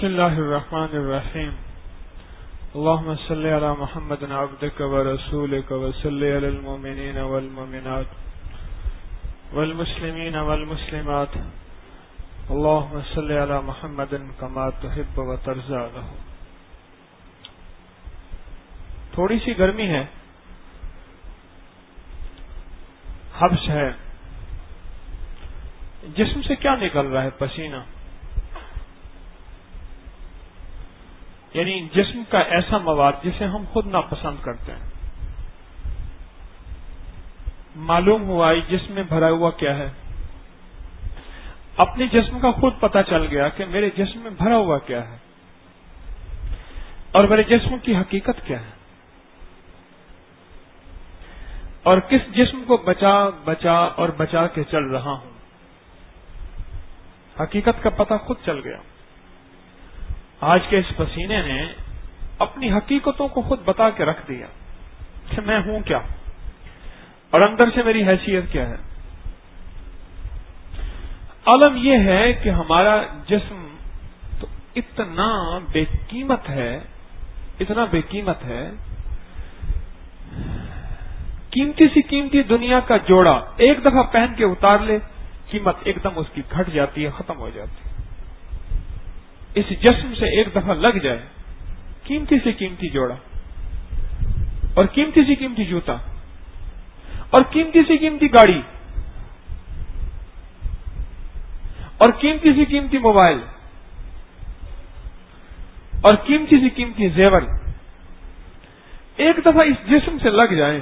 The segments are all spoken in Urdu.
بسم اللہ الرحمن الرحیم اللهم صل علی محمد عبدک ورسولک وصلی علی المؤمنین والمؤمنات والمسلمین والمسلمات اللهم صل علی محمد کما تحب وترضى له۔ تھوڑی سی گرمی ہے، حبس ہے، جسم سے کیا نکل رہا ہے؟ پسینہ، یعنی جسم کا ایسا مواد جسے ہم خود ناپسند کرتے ہیں۔ معلوم ہوا جسم میں بھرا ہوا کیا ہے؟ اپنے جسم کا خود پتہ چل گیا کہ میرے جسم میں بھرا ہوا کیا ہے اور میرے جسم کی حقیقت کیا ہے، اور کس جسم کو بچا کے چل رہا ہوں۔ حقیقت کا پتہ خود چل گیا۔ آج کے اس پسینے نے اپنی حقیقتوں کو خود بتا کے رکھ دیا کہ میں ہوں کیا اور اندر سے میری حیثیت کیا ہے۔ عالم یہ ہے کہ ہمارا جسم تو اتنا بے قیمت ہے، اتنا بے قیمت ہے، قیمتی سی قیمتی دنیا کا جوڑا ایک دفعہ پہن کے اتار لے، قیمت ایک دم اس کی گھٹ جاتی ہے، ختم ہو جاتی ہے۔ اس جسم سے ایک دفعہ لگ جائے قیمتی سے قیمتی جوڑا اور قیمتی سے قیمتی جوتا اور قیمتی سے قیمتی گاڑی اور قیمتی سے قیمتی موبائل اور قیمتی سے قیمتی زیور ایک دفعہ اس جسم سے لگ جائے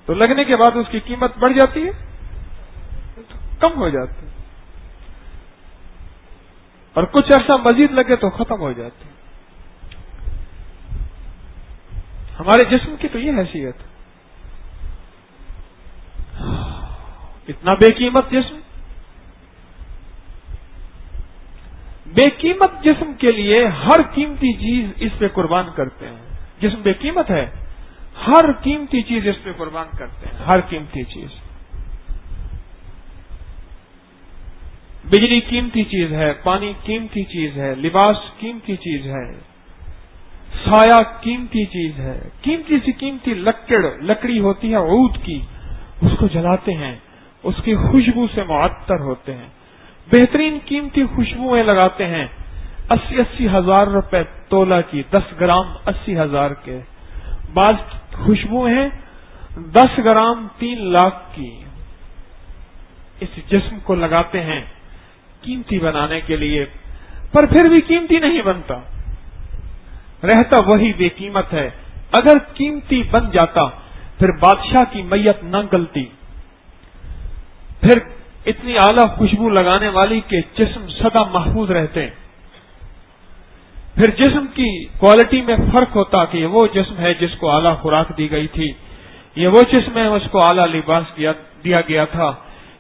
تو لگنے کے بعد اس کی قیمت بڑھ جاتی ہے، کم ہو جاتی ہے، اور کچھ عرصہ مزید لگے تو ختم ہو جاتی ہے۔ ہمارے جسم کی تو یہ حیثیت ہے، اتنا بے قیمت جسم، بے قیمت جسم کے لیے ہر قیمتی چیز اس پہ قربان کرتے ہیں۔ جسم بے قیمت ہے، ہر قیمتی چیز اس پہ قربان کرتے ہیں، ہر قیمتی چیز۔ بجلی قیمتی چیز ہے، پانی قیمتی چیز ہے، لباس قیمتی چیز ہے، سایہ قیمتی چیز ہے، قیمتی سی قیمتی لکڑی ہوتی ہے عود کی، اس کو جلاتے ہیں، اس کی خوشبو سے معطر ہوتے ہیں، بہترین قیمتی خوشبوئیں لگاتے ہیں، 80 ہزار روپے تولہ کی، 10 گرام 80 ہزار کے، بعض خوشبوئیں ہیں 10 گرام 3 لاکھ کی۔ اس جسم کو لگاتے ہیں قیمتی بنانے کے لیے، پر پھر بھی قیمتی نہیں بنتا، رہتا وہی بے قیمت ہے۔ اگر قیمتی بن جاتا پھر بادشاہ کی میت نہ گلتی، پھر اتنی اعلی خوشبو لگانے والی کے جسم سدا محفوظ رہتے، پھر جسم کی کوالٹی میں فرق ہوتا کہ یہ وہ جسم ہے جس کو اعلی خوراک دی گئی تھی، یہ وہ جسم ہے اس کو اعلی لباس دیا گیا تھا،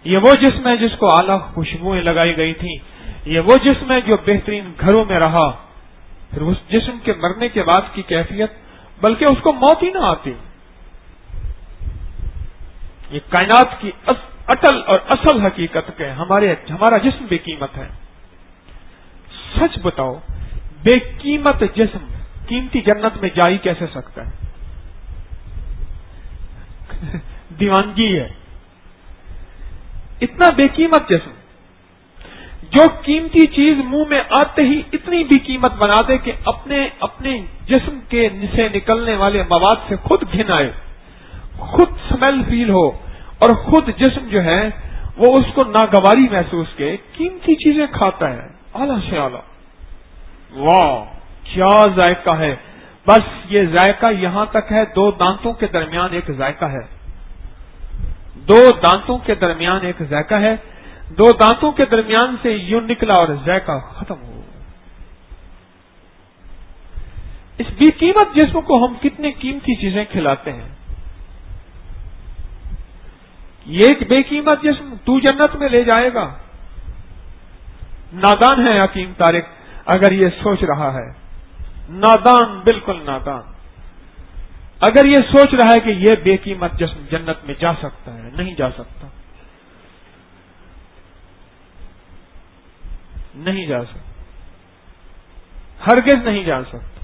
یہ وہ جسم ہے جس کو اعلی خوشبوئیں لگائی گئی تھیں، یہ وہ جسم ہے جو بہترین گھروں میں رہا۔ پھر اس جسم کے مرنے کے بعد کی کیفیت، بلکہ اس کو موت ہی نہ آتی۔ یہ کائنات کی اٹل اور اصل حقیقت ہے، ہمارا جسم بے قیمت ہے۔ سچ بتاؤ، بے قیمت جسم قیمتی جنت میں جا ہی کیسے سکتا ہے؟ دیوانگی ہے۔ اتنا بے قیمت جسم جو قیمتی چیز منہ میں آتے ہی اتنی بھی قیمت بنا دے کہ اپنے جسم کے سے نکلنے والے مواد سے خود گھن آئے، خود سمیل فیل ہو، اور خود جسم جو ہے وہ اس کو ناگواری محسوس کے قیمتی چیزیں کھاتا ہے، اعلیٰ سے اعلیٰ۔ واہ کیا ذائقہ ہے! بس یہ ذائقہ یہاں تک ہے، 2 دانتوں کے درمیان ایک ذائقہ ہے، 2 دانتوں کے درمیان ایک ذائقہ ہے، 2 دانتوں کے درمیان سے یوں نکلا اور ذائقہ ختم ہو۔ اس بے قیمت جسم کو ہم کتنے قیمتی چیزیں کھلاتے ہیں۔ یہ ایک بے قیمت جسم تو جنت میں لے جائے گا؟ نادان ہے حکیم طارق اگر یہ سوچ رہا ہے، نادان، بالکل نادان اگر یہ سوچ رہا ہے کہ یہ بے قیمت جسم جنت میں جا سکتا ہے۔ نہیں جا سکتا، نہیں جا سکتا۔ ہرگز نہیں جان سکتا۔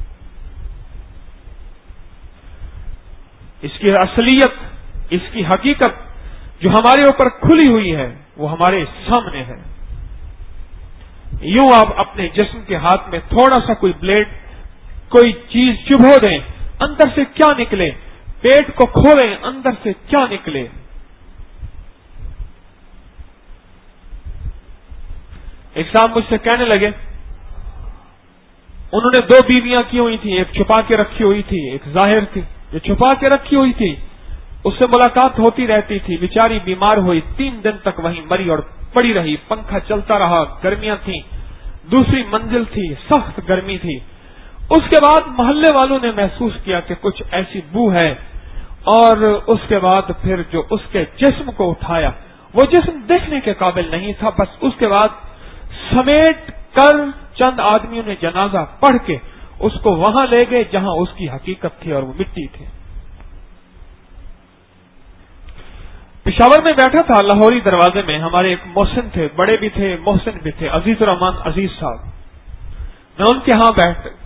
اس کی اصلیت، اس کی حقیقت جو ہمارے اوپر کھلی ہوئی ہے وہ ہمارے سامنے ہے۔ یوں آپ اپنے جسم کے ہاتھ میں تھوڑا سا کوئی بلیڈ، کوئی چیز چبھو دیں، اندر سے کیا نکلے؟ پیٹ کو کھولیں، اندر سے کیا نکلے؟ ایک صاحب مجھ سے کہنے لگے، انہوں نے 2 بیویاں کی ہوئی تھی، ایک چھپا کے رکھی ہوئی تھی، ایک ظاہر تھی۔ جو چھپا کے رکھی ہوئی تھی اس سے ملاقات ہوتی رہتی تھی، بیچاری بیمار ہوئی، 3 دن تک وہیں مری اور پڑی رہی، پنکھا چلتا رہا، گرمیاں تھیں، دوسری منزل تھی، سخت گرمی تھی۔ اس کے بعد محلے والوں نے محسوس کیا کہ کچھ ایسی بو ہے، اور اس کے بعد پھر جو اس کے جسم کو اٹھایا، وہ جسم دیکھنے کے قابل نہیں تھا۔ بس اس کے بعد سمیٹ کر چند آدمیوں نے جنازہ پڑھ کے اس کو وہاں لے گئے جہاں اس کی حقیقت تھی، اور وہ مٹی تھی۔ پشاور میں بیٹھا تھا، لاہوری دروازے میں ہمارے ایک محسن تھے، بڑے بھی تھے، محسن بھی تھے، عزیز الرحمان عزیز صاحب۔ میں ان کے ہاں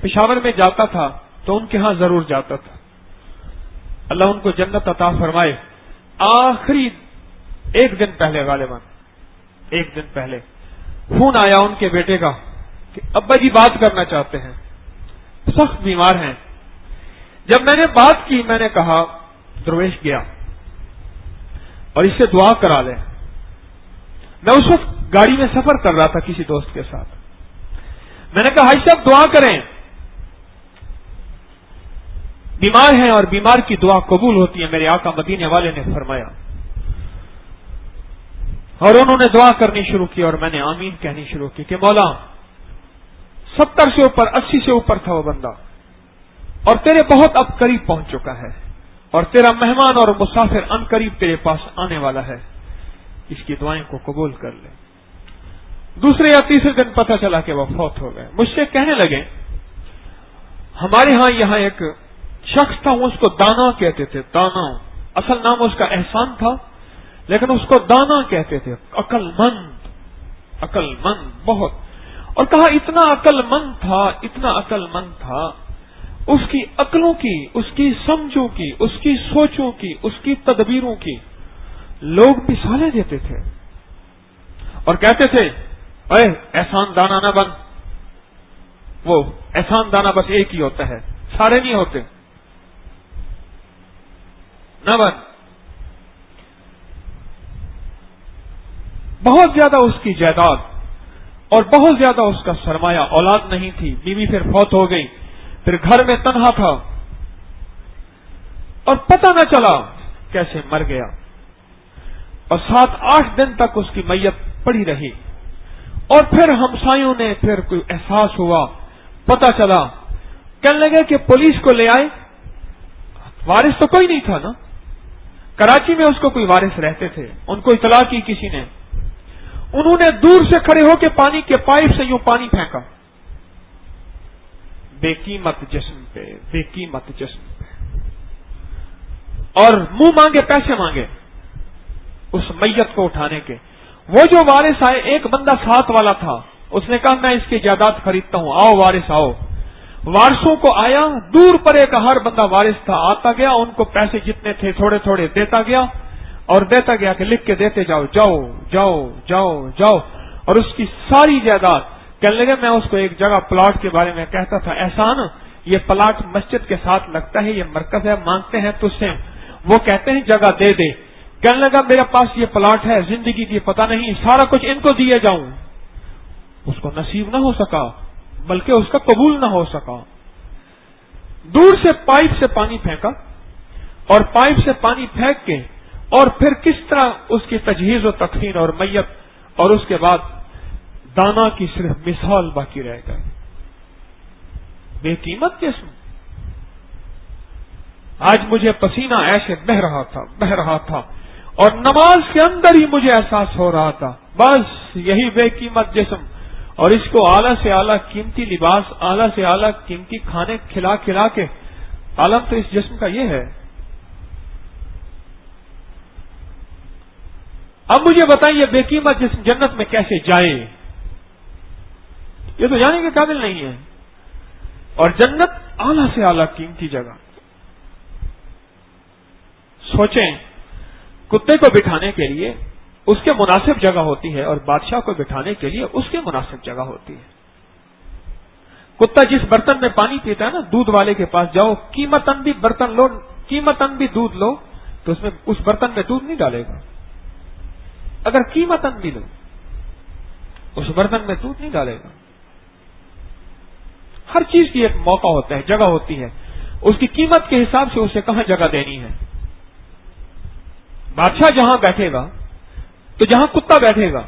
پشاور میں جاتا تھا تو ان کے ہاں ضرور جاتا تھا۔ اللہ ان کو جنت عطا فرمائے۔ آخری 1 دن پہلے، غالباً 1 دن پہلے فون آیا ان کے بیٹے کا کہ ابا جی بات کرنا چاہتے ہیں، سخت بیمار ہیں۔ جب میں نے بات کی، میں نے کہا درویش گیا اور اس سے دعا کرا لیں۔ میں اس وقت گاڑی میں سفر کر رہا تھا کسی دوست کے ساتھ۔ میں نے کہا حاج صاحب دعا کریں، بیمار ہیں اور بیمار کی دعا قبول ہوتی ہے، میرے آقا مدینے والے نے فرمایا۔ اور انہوں نے دعا کرنی شروع کی اور میں نے آمین کہنی شروع کی کہ مولا 70 سے اوپر، 80 سے اوپر تھا وہ بندہ، اور تیرے بہت اب قریب پہنچ چکا ہے، اور تیرا مہمان اور مسافر ان قریب تیرے پاس آنے والا ہے، اس کی دعائیں کو قبول کر لے۔ دوسرے یا تیسرے دن پتہ چلا کہ وہ فوت ہو گئے۔ مجھ سے کہنے لگے ہمارے ہاں یہاں ایک شخص تھا، اس کو دانا کہتے تھے، دانا، اصل نام اس کا احسان تھا، لیکن اس کو دانا کہتے تھے، عقل مند بہت، اور کہا اتنا عقل مند تھا، اتنا عقل مند تھا، اس کی عقلوں کی، اس کی سمجھوں کی، اس کی سوچوں کی، اس کی تدبیروں کی لوگ مثالیں دیتے تھے اور کہتے تھے اے احسان دانا نہ بن، وہ احسان دانا بس ایک ہی ہوتا ہے، سارے نہیں ہوتے، نہ بن۔ بہت زیادہ اس کی جائیداد اور بہت زیادہ اس کا سرمایہ، اولاد نہیں تھی، بیوی پھر فوت ہو گئی، پھر گھر میں تنہا تھا اور پتہ نہ چلا کیسے مر گیا، اور 7-8 دن تک اس کی میت پڑی رہی، اور پھر ہمسایوں نے پھر کوئی احساس ہوا، پتہ چلا، کہنے لگے کہ پولیس کو لے آئے، وارث تو کوئی نہیں تھا نا، کراچی میں اس کو کوئی وارث رہتے تھے، ان کو اطلاع کی کسی نے، انہوں نے دور سے کھڑے ہو کے پانی کے پائپ سے یوں پانی پھینکا، بے قیمت جسم پہ، بے قیمت جسم پہ، اور منہ مانگے پیسے مانگے اس میت کو اٹھانے کے۔ وہ جو وارث آئے، ایک بندہ ساتھ والا تھا، اس نے کہا میں اس کی جائیداد خریدتا ہوں، آؤ وارث آؤ۔ وارثوں کو آیا، دور پر ایک ہر بندہ وارث تھا، آتا گیا، ان کو پیسے جتنے تھے تھوڑے تھوڑے دیتا گیا، اور دیتا گیا کہ لکھ کے دیتے جاؤ، جاؤ جاؤ جاؤ جاؤ، اور اس کی ساری جائیداد۔ کہنے لگے میں اس کو ایک جگہ پلاٹ کے بارے میں کہتا تھا، احسان یہ پلاٹ مسجد کے ساتھ لگتا ہے، یہ مرکز ہے، مانگتے ہیں تجھ سے، وہ کہتے ہیں جگہ دے دے۔ کہنے لگا میرے پاس یہ پلاٹ ہے، زندگی کی پتہ نہیں، سارا کچھ ان کو دیے جاؤں، اس کو نصیب نہ ہو سکا، بلکہ اس کا قبول نہ ہو سکا۔ دور سے پائپ سے پانی پھینکا، اور پائپ سے پانی پھینک کے، اور پھر کس طرح اس کی تجہیز و تکفین اور میت، اور اس کے بعد دانا کی صرف مثال باقی رہ گئی۔ بے قیمت جسم۔ آج مجھے پسینہ ایسے بہ رہا تھا، اور نماز کے اندر ہی مجھے احساس ہو رہا تھا، بس یہی بے قیمت جسم، اور اس کو اعلیٰ سے اعلیٰ قیمتی لباس، اعلیٰ سے اعلیٰ قیمتی کھانے کھلا کھلا کے، عالم تو اس جسم کا یہ ہے۔ اب مجھے بتائیں یہ بے قیمت جسم جنت میں کیسے جائے؟ یہ تو جانے کے قابل نہیں ہے۔ اور جنت اعلیٰ سے اعلیٰ قیمتی جگہ. سوچیں، کتے کو بٹھانے کے لیے اس کے مناسب جگہ ہوتی ہے اور بادشاہ کو بٹھانے کے لیے اس کے مناسب جگہ ہوتی ہے. کتا جس برتن میں پانی پیتا ہے نا، دودھ والے کے پاس جاؤ، قیمتاً بھی برتن لو، قیمتاً بھی دودھ لو، تو اس برتن میں دودھ نہیں ڈالے گا. اگر قیمتاً بھی لو، اس برتن میں دودھ نہیں ڈالے گا. ہر چیز کی ایک موقع ہوتا ہے، جگہ ہوتی ہے، اس کی قیمت کے حساب سے اسے کہاں جگہ دینی ہے. بادشاہ جہاں بیٹھے گا تو جہاں کتا بیٹھے گا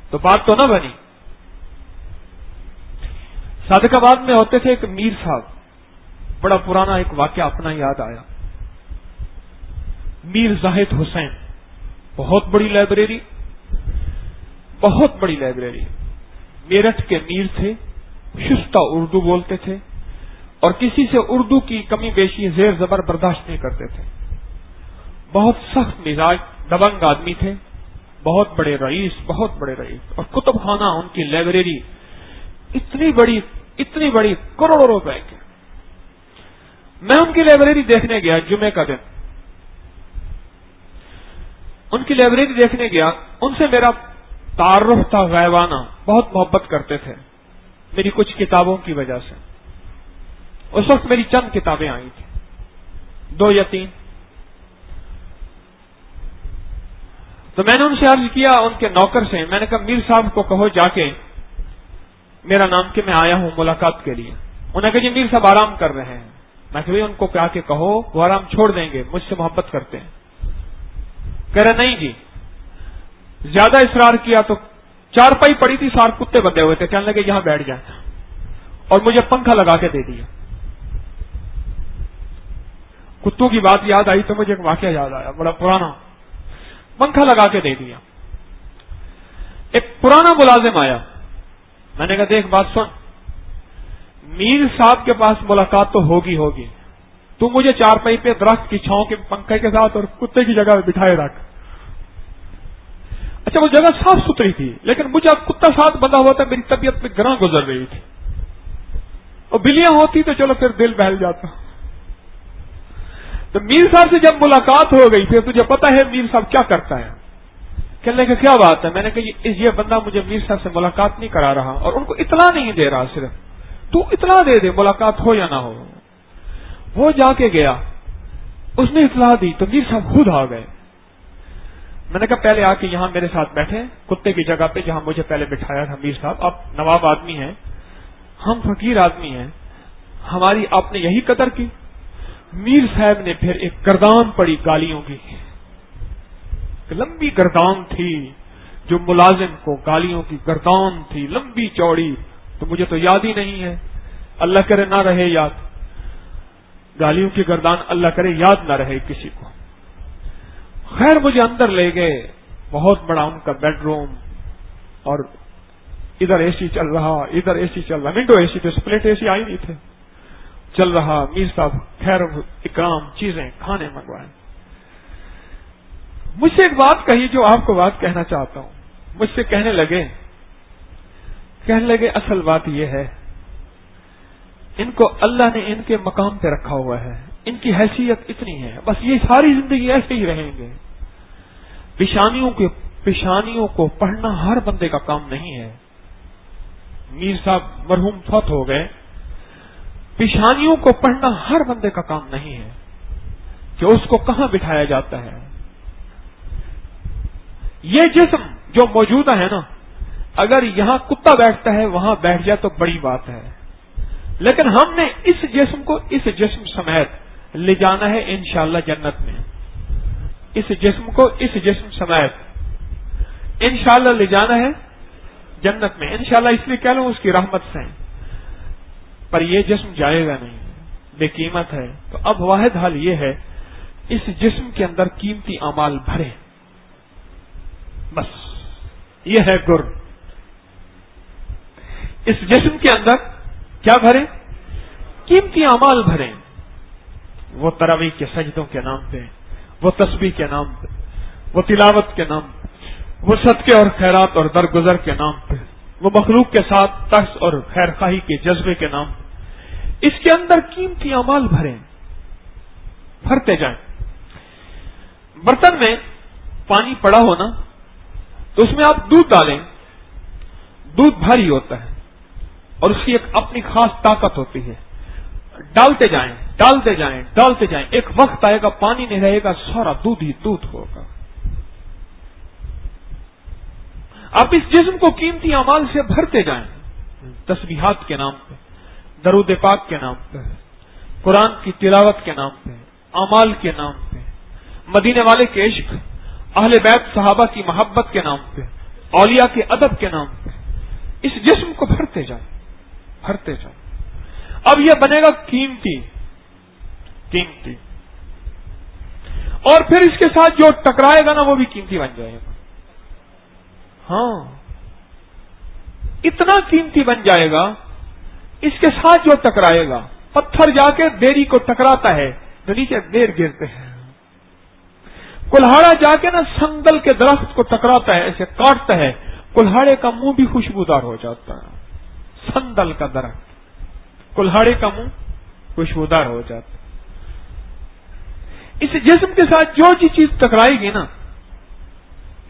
تو بات تو نہ بنی. صادق آباد میں ہوتے تھے ایک میر صاحب، بڑا پرانا ایک واقعہ اپنا یاد آیا. میر زاہد حسین، بہت بڑی لائبریری، بہت بڑی لائبریری. میرٹھ کے میر تھے، شستہ اردو بولتے تھے اور کسی سے اردو کی کمی بیشی زیر زبر برداشت نہیں کرتے تھے. بہت سخت مزاج، دبنگ آدمی تھے، بہت بڑے رئیس، بہت بڑے رئیس. اور کتب خانہ ان کی لائبریری اتنی بڑی کروڑوں روپے کی. میں ان کی لائبریری دیکھنے گیا جمعے کا دن، ان کی لائبریری دیکھنے گیا. ان سے میرا تعارف تھا غائبانہ، بہت محبت کرتے تھے میری کچھ کتابوں کی وجہ سے. اس وقت میری چند کتابیں آئی تھیں، 2 یا 3. تو میں نے ان سے عرض کیا، ان کے نوکر سے، میں نے کہا میر صاحب کو کہو جا کے میرا نام کہ میں آیا ہوں ملاقات کے لیے. انہوں نے کہا جی میر صاحب آرام کر رہے ہیں. میں کہ ان کو کہا کہ کہو وہ آرام چھوڑ دیں گے، مجھ سے محبت کرتے ہیں. کہہ رہے نہیں جی، زیادہ اصرار کیا تو 4 پائی پڑی تھی، 4 کتے بندے ہوئے تھے، کہنے لگے یہاں بیٹھ جائیں، اور مجھے پنکھا لگا کے دے دیا. کتوں کی بات یاد آئی تو مجھے ایک واقعہ یاد آیا، بڑا پرانا. پنکھا لگا کے دے دیا. ایک پرانا ملازم آیا، میں نے کہا دیکھ بات سن، میر صاحب کے پاس ملاقات تو ہوگی، تو مجھے 4 پائی پہ درخت کی چھاؤں کے پنکھے کے ساتھ اور کتے کی جگہ بٹھائے رکھ. اچھا وہ جگہ صاف ستھری تھی، لیکن مجھے اب کتا ساتھ بندھا ہوا تھا، میری طبیعت میں گراں گزر رہی تھی. اور بلیاں ہوتی تو چلو پھر دل بہل جاتا. تو میر صاحب سے جب ملاقات ہو گئی پھر تجھے پتا ہے میر صاحب کیا کرتا ہے. کہنے لگے کیا بات ہے. میں نے کہا یہ بندہ مجھے میر صاحب سے ملاقات نہیں کرا رہا اور ان کو اطلاع نہیں دے رہا، صرف تو اطلاع دے دے ملاقات ہو یا نہ ہو. وہ جا کے گیا، اس نے اطلاع دی تو میر صاحب خود آ گئے. میں نے کہا پہلے آ کے یہاں میرے ساتھ بیٹھے کتے کی جگہ پہ جہاں مجھے پہلے بٹھایا تھا. میر صاحب آپ نواب آدمی ہیں، ہم فقیر آدمی ہیں، ہماری آپ نے یہی قدر کی. میر صاحب نے پھر ایک گردان پڑی گالیوں کی، لمبی گردان تھی، جو ملازم کو گالیوں کی گردان تھی، لمبی چوڑی. تو مجھے تو یاد ہی نہیں ہے، اللہ کرے نہ رہے یاد. گالیوں کی گردان اللہ کرے یاد نہ رہے کسی کو. خیر مجھے اندر لے گئے، بہت بڑا ان کا بیڈ روم، اور ادھر اے سی چل رہا، ادھر اے سی چل رہا، ونڈو اے سی تھے، سپلٹ اے سی آئی نہیں تھے، چل رہا. میر صاحب خیر اکرام چیزیں کھانے منگوائے. مجھ سے ایک بات کہی جو آپ کو بات کہنا چاہتا ہوں. مجھ سے کہنے لگے اصل بات یہ ہے، ان کو اللہ نے ان کے مقام پہ رکھا ہوا ہے، ان کی حیثیت اتنی ہے، بس یہ ساری زندگی ایسے ہی رہیں گے. پیشانیوں کو پڑھنا ہر بندے کا کام نہیں ہے. میر صاحب مرحوم فوت ہو گئے. پیشانیوں کو پڑھنا ہر بندے کا کام نہیں ہے کہ اس کو کہاں بٹھایا جاتا ہے. یہ جسم جو موجودہ ہے نا، اگر یہاں کتا بیٹھتا ہے وہاں بیٹھ جائے تو بڑی بات ہے، لیکن ہم نے اس جسم کو اس جسم سمیت لے جانا ہے انشاءاللہ جنت میں. اس جسم کو اس جسم سمیت انشاءاللہ لے جانا ہے جنت میں. انشاءاللہ اس لیے کہہ لوں اس کی رحمت سے، پر یہ جسم جائے گا نہیں، بے قیمت ہے. تو اب واحد حل یہ ہے، اس جسم کے اندر قیمتی اعمال بھرے، بس یہ ہے گر. اس جسم کے اندر کیا بھریں؟ قیمتی اعمال بھریں. وہ تراویح کے سجدوں کے نام پہ، وہ تسبیح کے نام پہ، وہ تلاوت کے نام پہ، وہ صدقے اور خیرات اور درگزر کے نام پہ، وہ مخلوق کے ساتھ ترس اور خیر خواہی کے جذبے کے نام، اس کے اندر قیمتی اعمال بھرتے جائیں۔ برتن میں پانی پڑا ہونا تو اس میں آپ دودھ ڈالیں، دودھ بھاری ہوتا ہے اور اس کی ایک اپنی خاص طاقت ہوتی ہے، ڈالتے جائیں ڈالتے جائیں ڈالتے جائیں، ایک وقت آئے گا پانی نہیں رہے گا، سارا دودھ ہی دودھ ہوگا۔ آپ اس جسم کو قیمتی اعمال سے بھرتے جائیں، تسبیحات کے نام پہ، درود پاک کے نام پہ، قرآن کی تلاوت کے نام پہ، اعمال کے نام پہ، مدینے والے کے عشق، اہل بیت صحابہ کی محبت کے نام پہ، اولیاء کے ادب کے نام پہ اس جسم کو بھرتے جائیں بھرتے جائیں۔ اب یہ بنے گا قیمتی قیمتی، اور پھر اس کے ساتھ جو ٹکرائے گا نا وہ بھی قیمتی بن جائے گا۔ ہاں، اتنا قیمتی بن جائے گا، اس کے ساتھ جو ٹکرائے گا، پتھر جا کے بیری کو ٹکراتا ہے تو نیچے بیر گرتے ہیں، کلہاڑا جا کے نا سنگل کے درخت کو ٹکراتا ہے، ایسے کاٹتا ہے، کلہاڑے کا منہ بھی خوشبودار ہو جاتا ہے۔ سندل کا درخت، کلہاڑے کا منہ خوشبودار ہو جاتا ہے۔ اس جسم کے ساتھ جو چیز ٹکرائے گی نا،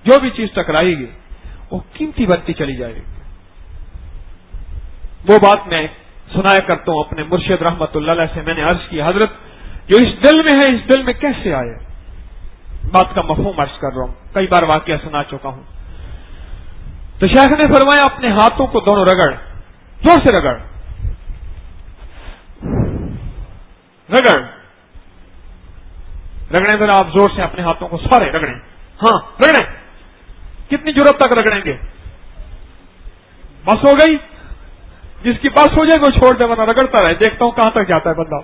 جو بھی چیز ٹکرائے گی وہ قیمتی بنتی چلی جائے گی۔ وہ بات میں سنایا کرتا ہوں اپنے مرشد رحمت اللہ علیہ سے، میں نے عرض کی حضرت جو اس دل میں ہے اس دل میں کیسے آئے؟ بات کا مفہوم عرض کر رہا ہوں، کئی بار واقعہ سنا چکا ہوں۔ تو شیخ نے فرمایا اپنے ہاتھوں کو دونوں رگڑ، زور سے رگڑ رگڑ رگڑیں ذرا آپ زور سے اپنے ہاتھوں کو سارے رگڑیں، ہاں رگڑیں، کتنی جرات تک رگڑیں گے؟ بس ہو گئی، جس کی بس ہو جائے وہ چھوڑ دے، ورنہ رگڑتا رہے، دیکھتا ہوں کہاں تک جاتا ہے بندہ۔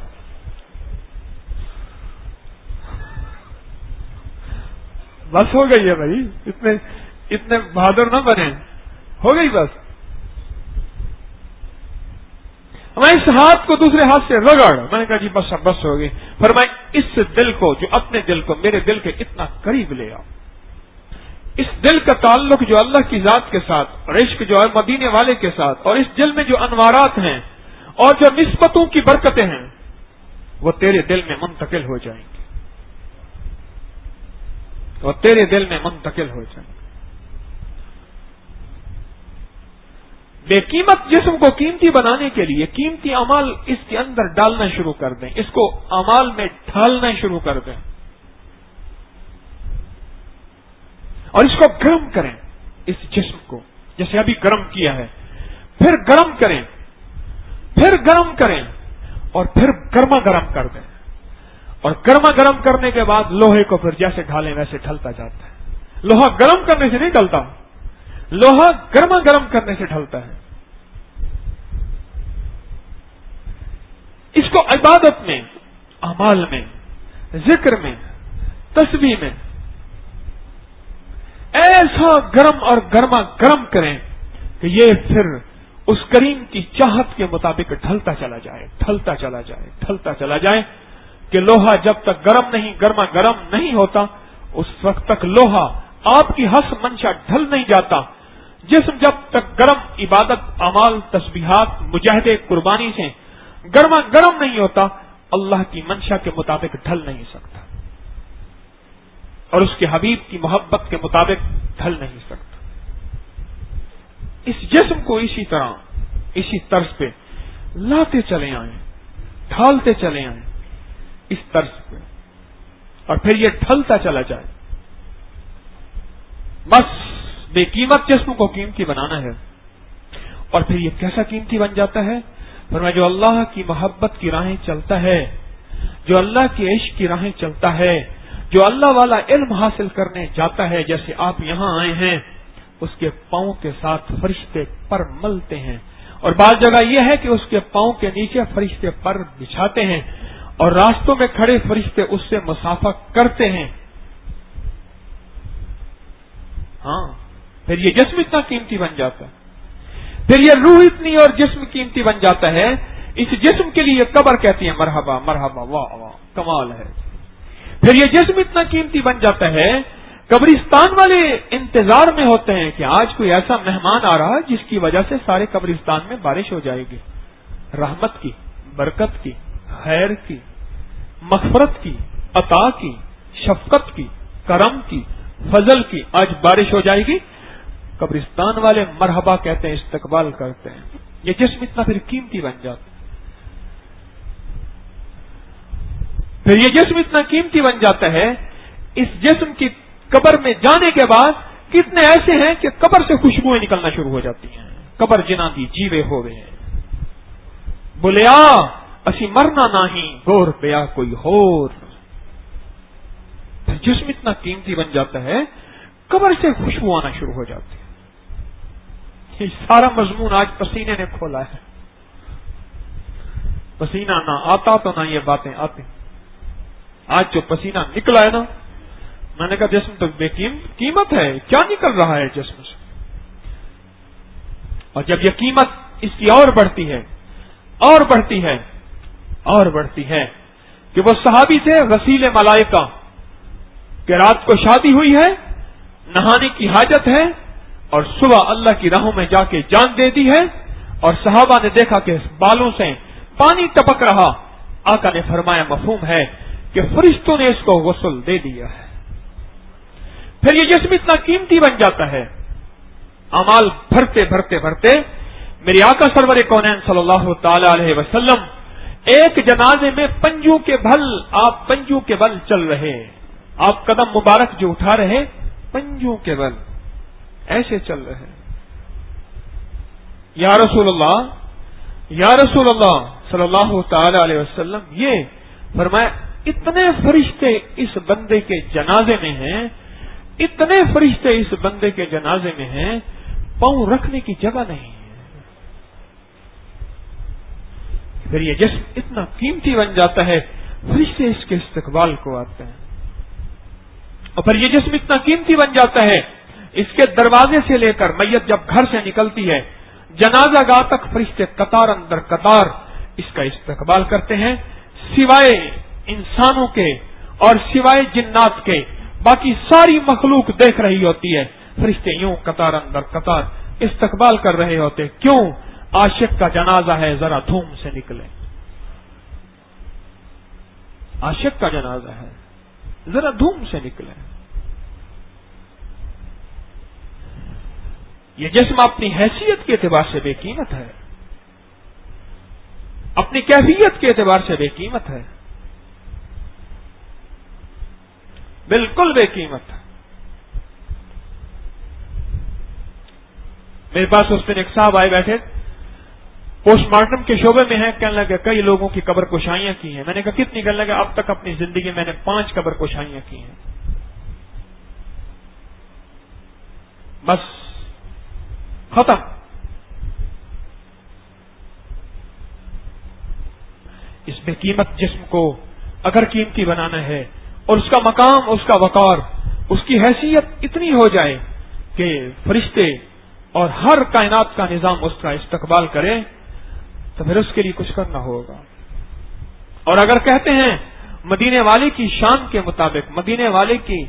بس ہو گئی ہے بھائی، اتنے بہادر نہ بنے، ہو گئی بس۔ میں اس ہاتھ کو دوسرے ہاتھ سے رگڑ، میں نے کہا جی بس بس ہو گئی۔ فرمائے اس دل کو، جو اپنے دل کو میرے دل کے اتنا قریب لے آؤ، اس دل کا تعلق جو اللہ کی ذات کے ساتھ اور عشق جو ہے مدینے والے کے ساتھ، اور اس دل میں جو انوارات ہیں اور جو نسبتوں کی برکتیں ہیں وہ تیرے دل میں منتقل ہو جائیں گی، وہ تیرے دل میں منتقل ہو جائیں گے۔ بے قیمت جسم کو قیمتی بنانے کے لیے قیمتی اعمال اس کے اندر ڈالنا شروع کر دیں، اس کو اعمال میں ڈھالنا شروع کر دیں اور اس کو گرم کریں، اس جسم کو جیسے ابھی گرم کیا ہے، پھر گرم کریں، پھر گرم کریں اور پھر گرما گرم کر دیں، اور گرما گرم کرنے کے بعد لوہے کو پھر جیسے ڈھالیں ویسے ڈھلتا جاتا ہے۔ لوہا گرم کرنے سے نہیں ڈھلتا، لوہا گرما گرم کرنے سے ڈھلتا ہے۔ اس کو عبادت میں، اعمال میں، ذکر میں، تسبیح میں ایسا گرم اور گرما گرم کریں کہ یہ پھر اس کریم کی چاہت کے مطابق ڈھلتا چلا جائے، ڈھلتا چلا جائے، ڈھلتا چلا جائے، کہ لوہا جب تک گرم نہیں، گرما گرم نہیں ہوتا اس وقت تک لوہا آپ کی حس منشا ڈھل نہیں جاتا۔ جسم جب تک گرم عبادت، اعمال، تسبیحات، مجاہدے، قربانی سے گرما گرم نہیں ہوتا، اللہ کی منشا کے مطابق ڈھل نہیں سکتا اور اس کے حبیب کی محبت کے مطابق ڈھل نہیں سکتا۔ اس جسم کو اسی طرح، اسی طرز پہ لاتے چلے آئیں، ڈھالتے چلے آئیں اس طرز پہ، اور پھر یہ ڈھلتا چلا جائے۔ بس بے قیمت جسم کو قیمتی بنانا ہے، اور پھر یہ کیسا قیمتی بن جاتا ہے؟ فرمایا جو اللہ کی محبت کی راہیں چلتا ہے، جو اللہ کے عشق کی راہیں چلتا ہے، جو اللہ والا علم حاصل کرنے جاتا ہے، جیسے آپ یہاں آئے ہیں، اس کے پاؤں کے ساتھ فرشتے پر ملتے ہیں، اور بعض جگہ یہ ہے کہ اس کے پاؤں کے نیچے فرشتے پر بچھاتے ہیں، اور راستوں میں کھڑے فرشتے اس سے مسافہ کرتے ہیں۔ ہاں، پھر یہ جسم اتنا قیمتی بن جاتا ہے، پھر یہ روح اتنی اور جسم قیمتی بن جاتا ہے، اس جسم کے لیے قبر کہتی ہے مرحبا مرحبا، واہ واہ کمال ہے۔ پھر یہ جسم اتنا قیمتی بن جاتا ہے قبرستان والے انتظار میں ہوتے ہیں کہ آج کوئی ایسا مہمان آ رہا ہے جس کی وجہ سے سارے قبرستان میں بارش ہو جائے گی، رحمت کی، برکت کی، خیر کی، مغفرت کی، عطا کی، شفقت کی، کرم کی، فضل کی، آج بارش ہو جائے گی۔ قبرستان والے مرحبا کہتے ہیں، استقبال کرتے ہیں۔ یہ جسم اتنا پھر قیمتی بن جاتا ہے، پھر یہ جسم اتنا قیمتی بن جاتا ہے، اس جسم کی قبر میں جانے کے بعد کتنے ایسے ہیں کہ قبر سے خوشبوئیں نکلنا شروع ہو جاتی ہیں۔ قبر جنا دی جیوے ہوئے ہیں، بولیا اسی مرنا نہیں، گور پیا کوئی ہور۔ پھر جسم اتنا قیمتی بن جاتا ہے، قبر سے خوشبو آنا شروع ہو جاتی ہے۔ یہ سارا مضمون آج پسینے نے کھولا ہے۔ پسینہ نہ آتا تو نہ یہ باتیں آتی۔ آج جو پسینہ نکلا ہے نا، میں نے کہا جسم تو بے قیمت ہے، کیا نکل رہا ہے جسم سے؟ اور جب یہ قیمت اس کی اور بڑھتی ہے اور بڑھتی ہے اور بڑھتی ہے کہ وہ صحابی تھے غسیل ملائکہ کہ رات کو شادی ہوئی ہے، نہانے کی حاجت ہے، اور صبح اللہ کی راہوں میں جا کے جان دے دی ہے، اور صحابہ نے دیکھا کہ بالوں سے پانی ٹپک رہا۔ آقا نے فرمایا مفہوم ہے کہ فرشتوں نے اس کو غسل دے دیا ہے۔ پھر یہ جسم اتنا قیمتی بن جاتا ہے، اعمال بھرتے بھرتے بھرتے میری آقا سرور کونین صلی اللہ تعالی علیہ وسلم ایک جنازے میں پنجوں کے بھل، آپ پنجوں کے بل چل رہے، آپ قدم مبارک جو اٹھا رہے پنجوں کے بل ایسے چل رہے۔ یا رسول اللہ صلی اللہ تعالی علیہ وسلم، یہ فرمایا اتنے فرشتے اس بندے کے جنازے میں ہیں، اتنے فرشتے اس بندے کے جنازے میں ہیں، پاؤں رکھنے کی جگہ نہیں ہے۔ پھر یہ جسم اتنا قیمتی بن جاتا ہے، فرشتے اس کے استقبال کو آتے ہیں، اور پھر یہ جسم اتنا قیمتی بن جاتا ہے، اس کے دروازے سے لے کر میت جب گھر سے نکلتی ہے، جنازہ گاہ تک فرشتے قطار اندر قطار اس کا استقبال کرتے ہیں، سوائے انسانوں کے اور سوائے جنات کے باقی ساری مخلوق دیکھ رہی ہوتی ہے، فرشتے یوں قطار اندر قطار استقبال کر رہے ہوتے۔ کیوں؟ عاشق کا جنازہ ہے، ذرا دھوم سے نکلے۔ عاشق کا جنازہ ہے، ذرا دھوم سے نکلے۔ یہ جسم اپنی حیثیت کے اعتبار سے بے قیمت ہے، اپنی کیفیت کے اعتبار سے بے قیمت ہے، بالکل بے قیمت ہے۔ میرے پاس اس دن ایک صاحب آئے بیٹھے، پوسٹ مارٹم کے شعبے میں ہیں، کہنے لگے کئی لوگوں کی قبر کشائیاں کی ہیں۔ میں نے کہا کتنی؟ کہنے لگے اب تک اپنی زندگی میں نے 5 قبر کشائیاں کی ہیں، بس ختم۔ اس بے قیمت جسم کو اگر قیمتی بنانا ہے اور اس کا مقام، اس کا وقار، اس کی حیثیت اتنی ہو جائے کہ فرشتے اور ہر کائنات کا نظام اس کا استقبال کرے، تو پھر اس کے لیے کچھ کرنا ہوگا۔ اور اگر کہتے ہیں مدینے والے کی شان کے مطابق، مدینے والے کی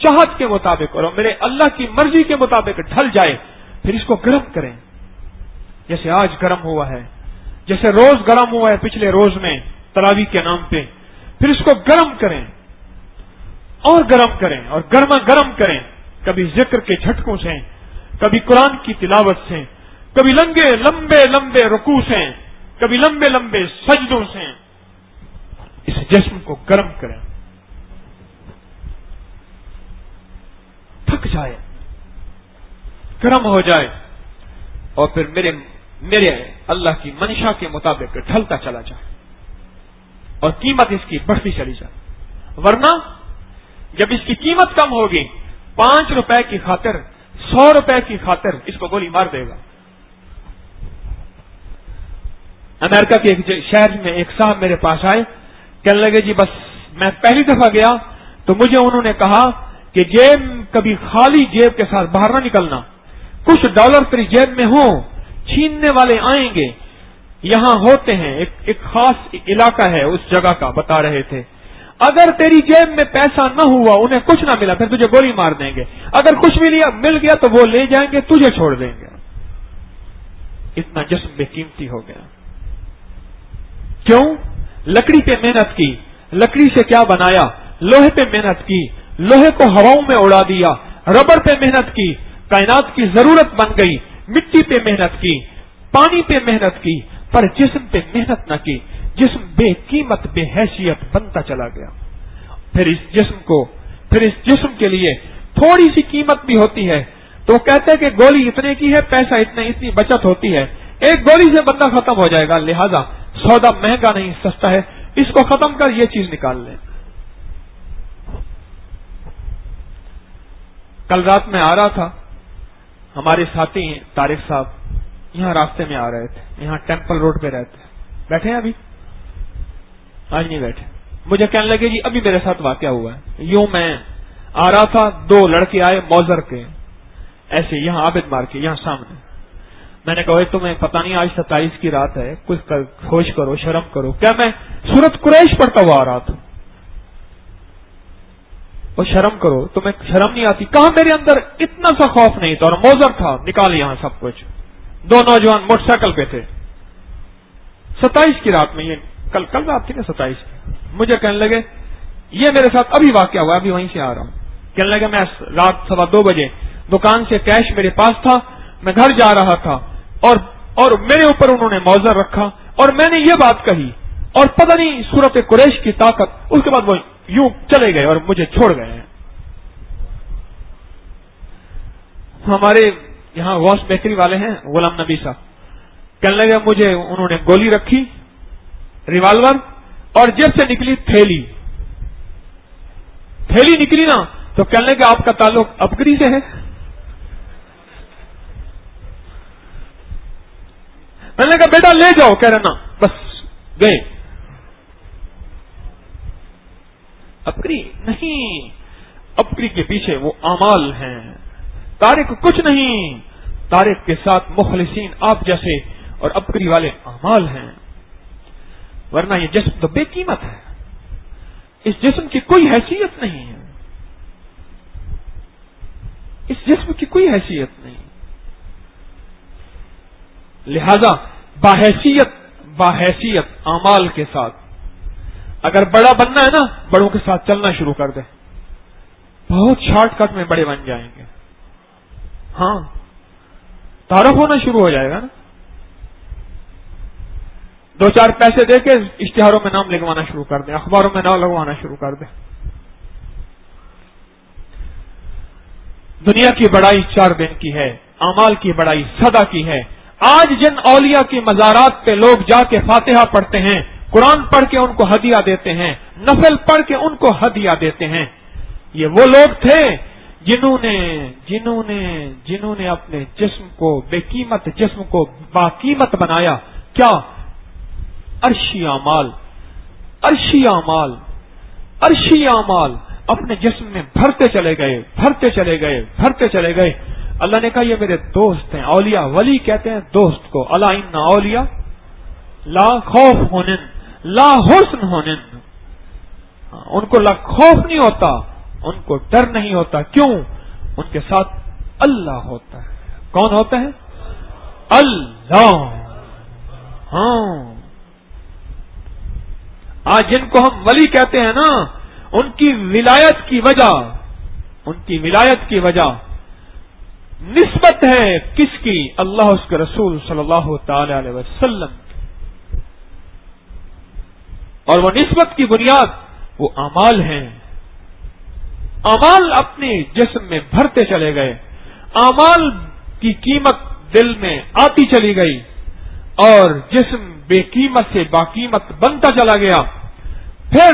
چاہت کے مطابق اور میرے اللہ کی مرضی کے مطابق ڈھل جائے، پھر اس کو گرم کریں، جیسے آج گرم ہوا ہے، جیسے روز گرم ہوا ہے پچھلے روز میں تراویح کے نام پہ، پھر اس کو گرم کریں اور گرم کریں اور گرما گرم کریں، کبھی ذکر کے جھٹکوں سے، کبھی قرآن کی تلاوت سے، کبھی لمبے لمبے رکوع سے، کبھی لمبے لمبے سجدوں سے، اس جسم کو گرم کریں، تھک جائے، گرم ہو جائے، اور پھر میرے اللہ کی منشا کے مطابق ڈھلتا چلا جائے اور قیمت اس کی بڑھتی چلی جائے۔ ورنہ جب اس کی قیمت کم ہوگی، 5 روپے کی خاطر، 100 روپے کی خاطر اس کو گولی مار دے گا۔ امریکہ کے ایک شہر میں ایک صاحب میرے پاس آئے، کہنے لگے جی بس میں پہلی دفعہ گیا تو مجھے انہوں نے کہا کہ جیب کبھی خالی جیب کے ساتھ باہر نہ نکلنا، کچھ ڈالر تیری جیب میں ہوں، چھیننے والے آئیں گے، یہاں ہوتے ہیں، ایک خاص علاقہ ہے اس جگہ کا، بتا رہے تھے، اگر تیری جیب میں پیسہ نہ ہوا، انہیں کچھ نہ ملا، پھر تجھے گولی مار دیں گے. اگر کچھ بھی مل گیا تو وہ لے جائیں گے، تجھے چھوڑ دیں گے. اتنا جسم بے قیمتی ہو گیا. کیوں؟ لکڑی پہ محنت کی. لکڑی سے کیا بنایا؟ لوہے پہ محنت کی، لوہے کو ہواؤں میں اڑا دیا. ربڑ پہ محنت کی، کائنات کی ضرورت بن گئی. مٹی پہ محنت کی، پانی پہ محنت کی، پر جسم پہ محنت نہ کی. جسم بے قیمت بے حیثیت بنتا چلا گیا. پھر اس جسم کے لیے تھوڑی سی قیمت بھی ہوتی ہے تو کہتے ہیں کہ گولی اتنے کی ہے، پیسہ اتنی بچت ہوتی ہے. ایک گولی سے بندہ ختم ہو جائے گا، لہذا سودا مہنگا نہیں سستا ہے، اس کو ختم کر یہ چیز نکال لیں. کل رات میں آ رہا تھا، ہمارے ساتھی ہیں طارق صاحب، یہاں راستے میں آ رہے تھے، یہاں ٹیمپل روڈ پہ رہتے ہیں. بیٹھے ہیں ابھی؟ آج نہیں بیٹھے. مجھے کہنے لگے جی ابھی میرے ساتھ واقعہ ہوا ہے. یوں میں آ رہا تھا، دو لڑکے آئے موزر کے، ایسے یہاں عابد مار کے یہاں سامنے. میں نے کہا تمہیں پتہ نہیں آج 27 کی رات ہے، کچھ ہوش کرو، شرم کرو. کیا میں سورت قریش پڑھتا ہوا آ رہا تھا؟ اور شرم کرو، تمہیں شرم نہیں آتی؟ کہاں میرے اندر اتنا سا خوف نہیں تھا، اور موزر تھا، نکال یہاں سب کچھ. دو نوجوان موٹر سائیکل پہ تھے. 27 کی رات میں، یہ کل رات تھی نا 27 کی. مجھے کہنے لگے یہ میرے ساتھ ابھی واقعہ ہوا، ابھی وہیں سے آ رہا ہوں. کہنے لگے میں رات 2:15 بجے دکان سے کیش میرے پاس تھا، میں گھر جا رہا تھا اور میرے اوپر انہوں نے موزر رکھا اور میں نے یہ بات کہی اور پتہ نہیں سورت قریش کی طاقت، اس کے بعد وہ یوں چلے گئے اور مجھے چھوڑ گئے ہیں. ہمارے یہاں غوث بیکری والے ہیں غلام نبی صاحب، کہنے لگے مجھے انہوں نے گولی رکھی، ریوالور، اور جیب سے نکلی تھیلی نکلی نا، تو کہنے لگے آپ کا تعلق ابکری سے ہے؟ میں نے کہا بیٹا لے جاؤ. کہہ رہے نا بس گئے. ابکری نہیں، ابکری کے پیچھے وہ اعمال ہیں. طارق کچھ نہیں، طارق کے ساتھ مخلصین آپ جیسے اور ابکری والے اعمال ہیں. ورنہ یہ جسم تو بے قیمت ہے، اس جسم کی کوئی حیثیت نہیں ہے، اس جسم کی کوئی حیثیت نہیں. لہذا باحیثیت اعمال کے ساتھ، اگر بڑا بننا ہے نا، بڑوں کے ساتھ چلنا شروع کر دے، بہت شارٹ کٹ میں بڑے بن جائیں گے. ہاں تعارف ہونا شروع ہو جائے گا نا، 2-4 پیسے دے کے اشتہاروں میں نام لگوانا شروع کر دیں، اخباروں میں نام لگوانا شروع کر دیں. دنیا کی بڑائی 4 دن کی ہے، اعمال کی بڑائی سدا کی ہے. آج جن اولیاء کی مزارات پہ لوگ جا کے فاتحہ پڑھتے ہیں، قرآن پڑھ کے ان کو ہدیہ دیتے ہیں، نفل پڑھ کے ان کو ہدیہ دیتے ہیں، یہ وہ لوگ تھے جنہوں نے اپنے جسم کو بے قیمت، جسم کو باقیمت بنایا. کیا؟ عرشی اعمال اپنے جسم میں بھرتے چلے گئے. اللہ نے کہا یہ میرے دوست ہیں. اولیاء، ولی کہتے ہیں دوست کو. الا ان اولیاء لا خوف ہونن لا حسن ہونن. ان کو لا خوف نہیں ہوتا، ان کو ڈر نہیں ہوتا. کیوں؟ ان کے ساتھ اللہ ہوتا ہے. کون ہوتا ہے؟ اللہ. ہاں آج جن کو ہم ولی کہتے ہیں نا، ان کی ولایت کی وجہ نسبت ہے کس کی؟ اللہ اس کے رسول صلی اللہ تعالی علیہ وسلم کی. اور وہ نسبت کی بنیاد وہ اعمال ہیں. اعمال اپنے جسم میں بھرتے چلے گئے، اعمال کی قیمت دل میں آتی چلی گئی، اور جسم بے قیمت سے باقیمت بنتا چلا گیا. پھر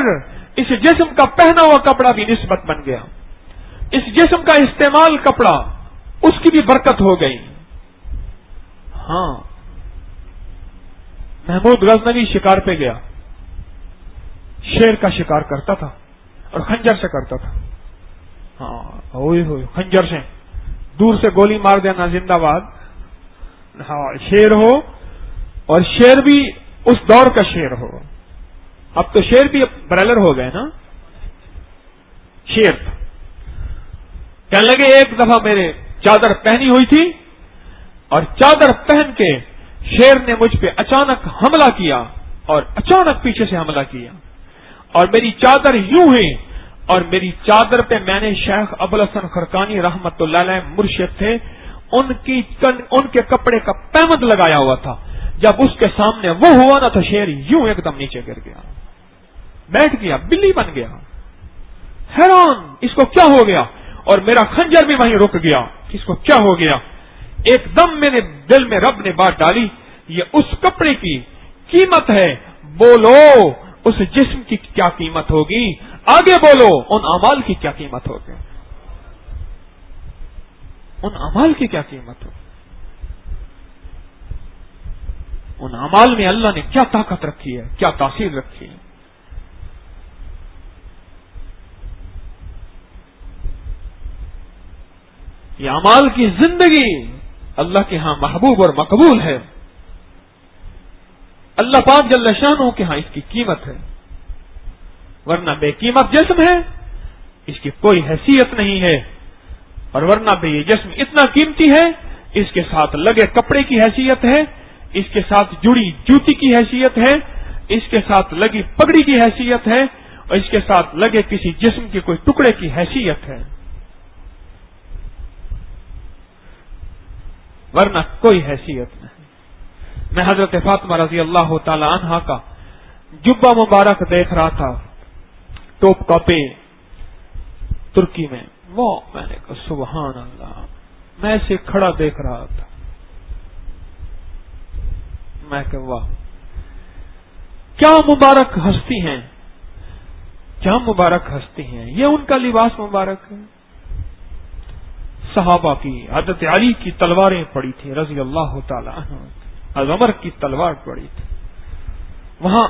اس جسم کا پہنا ہوا کپڑا بھی نسبت بن گیا، اس جسم کا استعمال کپڑا، اس کی بھی برکت ہو گئی. ہاں محمود غزنوی شکار پہ گیا، شیر کا شکار کرتا تھا اور خنجر سے کرتا تھا. ہاں ہوئے خنجر سے دور سے گولی مار دینا زندہ باد. ہاں شیر ہو، اور شیر بھی اس دور کا شیر ہو. اب تو شیر بھی برائلر ہو گئے نا، شیر تھا. کہنے لگے ایک دفعہ میرے چادر پہنی ہوئی تھی اور چادر پہن کے شیر نے مجھ پہ اچانک حملہ کیا اور اچانک پیچھے سے حملہ کیا اور میری چادر یوں ہوئی اور میری چادر پہ میں نے شیخ ابوالحسن خرقانی رحمت اللہ علیہ مرشد تھے ان کے کپڑے کا پیمند لگایا ہوا تھا. جب اس کے سامنے وہ ہوا نا تو شیر یوں ایک دم نیچے گر گیا, بیٹھ گیا, بلی بن گیا. حیران اس کو کیا ہو گیا, اور میرا خنجر بھی وہیں رک گیا. اس کو کیا ہو گیا؟ ایک دم میرے دل میں رب نے بات ڈالی, یہ اس کپڑے کی قیمت ہے, بولو اس جسم کی کیا قیمت ہوگی, آگے بولو ان اعمال کی کیا قیمت ہوگی, ان اعمال کی کیا قیمت ہوگی. ان اعمال میں اللہ نے کیا طاقت رکھی ہے, کیا تاثیر رکھی ہے. یہ اعمال کی زندگی اللہ کے ہاں محبوب اور مقبول ہے. اللہ پاک جل شانہ کے ہاں اس کی قیمت ہے, ورنہ بے قیمت جسم ہے, اس کی کوئی حیثیت نہیں ہے. اور ورنہ بھی یہ جسم اتنا قیمتی ہے, اس کے ساتھ لگے کپڑے کی حیثیت ہے, اس کے ساتھ جڑی جوتی کی حیثیت ہے, اس کے ساتھ لگی پگڑی کی حیثیت ہے, اور اس کے ساتھ لگے کسی جسم کے کوئی ٹکڑے کی حیثیت ہے, ورنہ کوئی حیثیت نہیں. میں حضرت فاطمہ رضی اللہ تعالی عنہا کا جبہ مبارک دیکھ رہا تھا ٹوپ کاپے ترکی میں, وہ میں نے کہا سبحان اللہ, میں اسے کھڑا دیکھ رہا تھا, میں کہ واہ کیا مبارک ہستی ہیں, کیا مبارک ہستی ہیں, یہ ان کا لباس مبارک ہے. صحابہ کی حضرت علی کی تلواریں پڑی تھی رضی اللہ تعالی عنہ, عمر کی تلوار پڑی تھی. وہاں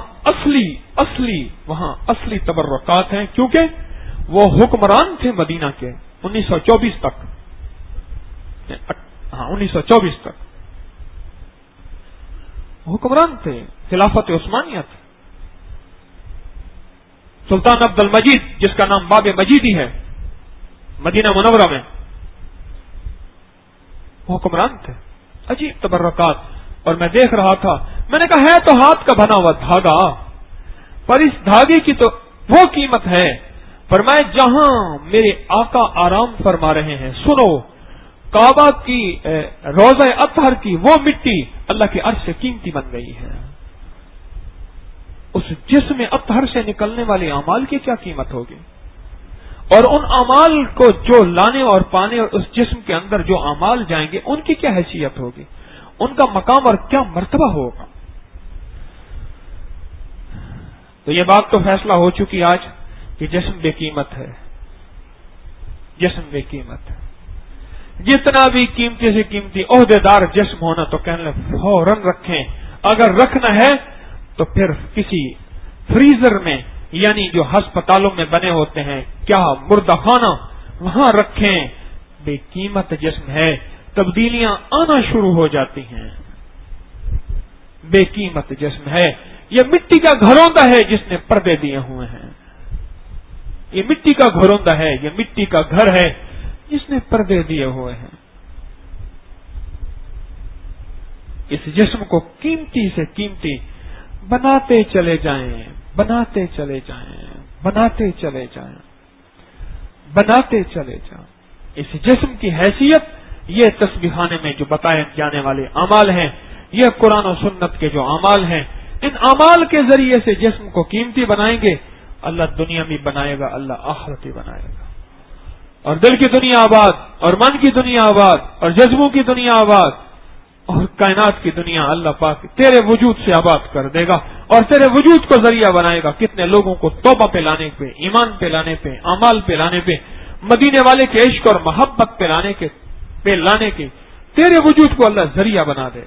اصلی تبرکات ہیں, کیونکہ وہ حکمران تھے مدینہ کے 1924 تک. ہاں 1924 تک حکمران تھے, خلافت عثمانیہ تھی. سلطان عبد المجید جس کا نام باب مجیدی ہے مدینہ منورہ میں, حکمران تھے. عجیب تبرکات. اور میں دیکھ رہا تھا, میں نے کہا ہے تو ہاتھ کا بنا ہوا دھاگا, پر اس دھاگے کی تو وہ قیمت ہے. فرمائے جہاں میرے آقا آرام فرما رہے ہیں, سنو کعبہ کی روضہ اطہر کی وہ مٹی اللہ کے عرش سے قیمتی بن گئی ہے. اس جسم اطہر سے نکلنے والے اعمال کی کیا قیمت ہوگی, اور ان اعمال کو جو لانے اور پانے اور اس جسم کے اندر جو اعمال جائیں گے ان کی کیا حیثیت ہوگی, ان کا مقام اور کیا مرتبہ ہوگا. تو یہ بات تو فیصلہ ہو چکی آج کہ جسم بے قیمت ہے, جسم بے قیمت ہے. جتنا بھی قیمتی سے قیمتی عہدے دار جسم ہونا تو کہنے لیں فوراً رکھیں, اگر رکھنا ہے تو پھر کسی فریزر میں, یعنی جو ہسپتالوں میں بنے ہوتے ہیں کیا مردہ خانہ, وہاں رکھیں. بے قیمت جسم ہے, تبدیلیاں آنا شروع ہو جاتی ہیں. بے قیمت جسم ہے, یہ مٹی کا گھروندا ہے جس نے پردے دیے ہوئے ہیں. یہ مٹی کا گھروندا ہے, یہ مٹی کا گھر ہے جس نے پردے دیے ہوئے ہیں. اس جسم کو قیمتی سے قیمتی بناتے چلے جائیں, بناتے چلے جائیں, بناتے چلے جائیں, بناتے چلے جائیں. اس جسم کی حیثیت یہ تسبیحانے میں جو بتائے جانے والے اعمال ہیں, یہ قرآن و سنت کے جو اعمال ہیں, ان اعمال کے ذریعے سے جسم کو قیمتی بنائیں گے. اللہ دنیا بھی بنائے گا, اللہ آخرت بھی بنائے گا, اور دل کی دنیا آباد, اور من کی دنیا آباد, اور جذبوں کی دنیا آباد, اور کائنات کی دنیا اللہ پاک تیرے وجود سے آباد کر دے گا, اور تیرے وجود کو ذریعہ بنائے گا. کتنے لوگوں کو توبہ پہ لانے پہ, ایمان پہ لانے پہ, اعمال پہ لانے پہ, مدینے والے کے عشق اور محبت پہ لانے کے تیرے وجود کو اللہ ذریعہ بنا دے.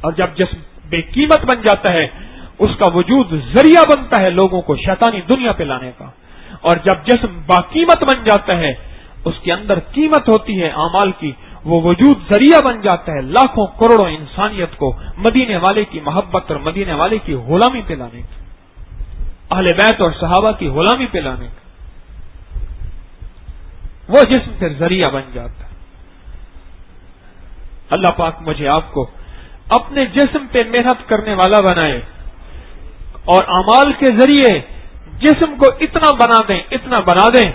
اور جب جسم بے قیمت بن جاتا ہے, اس کا وجود ذریعہ بنتا ہے لوگوں کو شیطانی دنیا پہ لانے کا. اور جب جسم باقیمت بن جاتا ہے, اس کے اندر قیمت ہوتی ہے اعمال کی, وہ وجود ذریعہ بن جاتا ہے لاکھوں کروڑوں انسانیت کو مدینے والے کی محبت اور مدینے والے کی غلامی پہ لانے کی, اہل بیت اور صحابہ کی غلامی پہ لانے کی. وہ جسم پھر ذریعہ بن جاتا ہے۔ اللہ پاک مجھے آپ کو اپنے جسم پہ محنت کرنے والا بنائے اور اعمال کے ذریعے جسم کو اتنا بنا دیں، اتنا بنا دیں،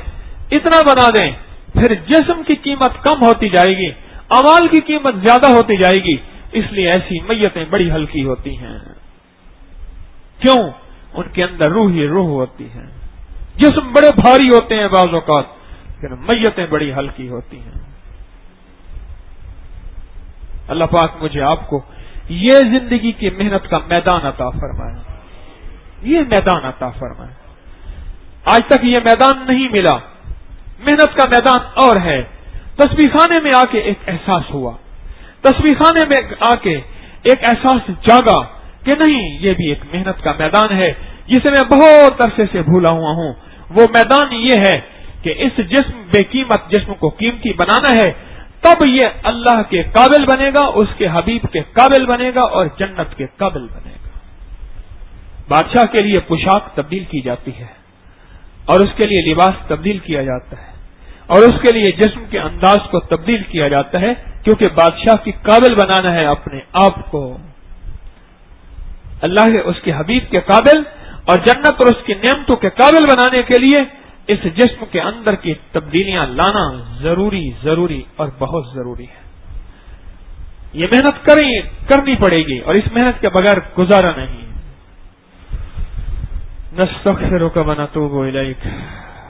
اتنا بنا دیں، پھر جسم کی قیمت کم ہوتی جائے گی، اعمال کی قیمت زیادہ ہوتی جائے گی۔ اس لیے ایسی میتیں بڑی ہلکی ہوتی ہیں۔ کیوں؟ ان کے اندر روح ہی روح ہوتی ہے۔ جسم بڑے بھاری ہوتے ہیں بعض اوقات، لیکن میتیں بڑی ہلکی ہوتی ہیں۔ اللہ پاک مجھے آپ کو یہ زندگی کی محنت کا میدان عطا فرمائے، یہ میدان عطا فرمائے۔ آج تک یہ میدان نہیں ملا، محنت کا میدان اور ہے۔ تسبیح خانے میں آ کے ایک احساس ہوا، تسبیح خانے میں آ کے ایک احساس جاگا کہ نہیں، یہ بھی ایک محنت کا میدان ہے جسے میں بہت عرصے سے بھولا ہوا ہوں۔ وہ میدان یہ ہے کہ اس جسم بے قیمت جسم کو قیمتی بنانا ہے، تب یہ اللہ کے قابل بنے گا، اس کے حبیب کے قابل بنے گا اور جنت کے قابل بنے گا۔ بادشاہ کے لیے پوشاک تبدیل کی جاتی ہے اور اس کے لیے لباس تبدیل کیا جاتا ہے اور اس کے لیے جسم کے انداز کو تبدیل کیا جاتا ہے، کیونکہ بادشاہ کی قابل بنانا ہے اپنے آپ کو، اللہ کے اس کے حبیب کے قابل اور جنت اور اس کی نعمتوں کے قابل بنانے کے لیے اس جسم کے اندر کی تبدیلیاں لانا ضروری اور بہت ضروری ہے۔ یہ محنت کرنی پڑے گی اور اس محنت کے بغیر گزارا نہیں۔ نستغفرک ونتوب الیک،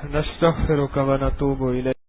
نستغفرک ونتوب الیک۔